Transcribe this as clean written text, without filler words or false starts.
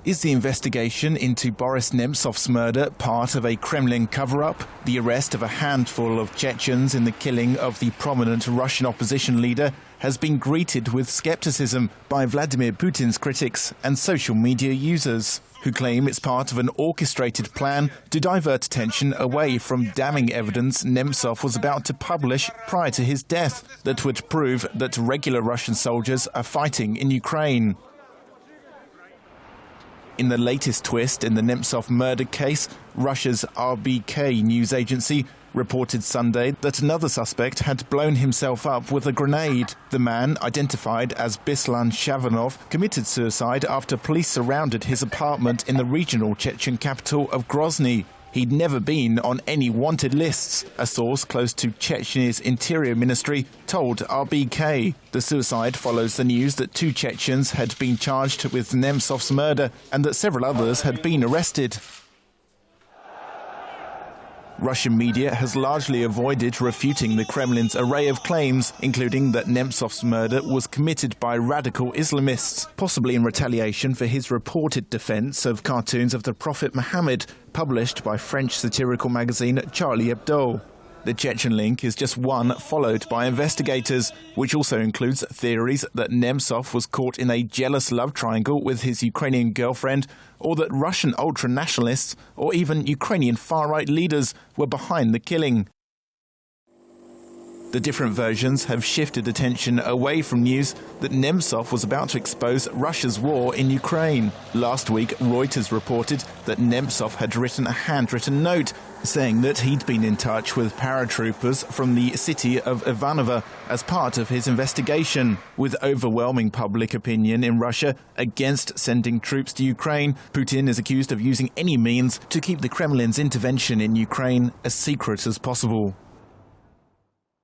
Is the investigation into Boris Nemtsov's murder part of a Kremlin cover-up? The arrest of a handful of Chechens in the killing of the prominent Russian opposition leader has been greeted with skepticism by Vladimir Putin's critics and social media users, who claim it's part of an orchestrated plan to divert attention away from damning evidence Nemtsov was about to publish prior to his death that would prove that regular Russian soldiers are fighting in Ukraine. In the latest twist in the Nemtsov murder case, Russia's RBK news agency reported Sunday that another suspect had blown himself up with a grenade. The man, identified as Bislan Shavanov, committed suicide after police surrounded his apartment in the regional Chechen capital of Grozny. He'd never been on any wanted lists, a source close to Chechenya's interior ministry told RBK. The suicide follows the news that 2 Chechens had been charged with Nemtsov's murder and that several others had been arrested. Russian media has largely avoided refuting the Kremlin's array of claims, including that Nemtsov's murder was committed by radical Islamists, possibly in retaliation for his reported defense of cartoons of the Prophet Muhammad, published by French satirical magazine Charlie Hebdo. The Chechen link is just one followed by investigators, which also includes theories that Nemtsov was caught in a jealous love triangle with his Ukrainian girlfriend, or that Russian ultra-nationalists or even Ukrainian far-right leaders were behind the killing. The different versions have shifted attention away from news that Nemtsov was about to expose Russia's war in Ukraine. Last week, Reuters reported that Nemtsov had written a handwritten note saying that he'd been in touch with paratroopers from the city of Ivanovo as part of his investigation. With overwhelming public opinion in Russia against sending troops to Ukraine, Putin is accused of using any means to keep the Kremlin's intervention in Ukraine as secret as possible.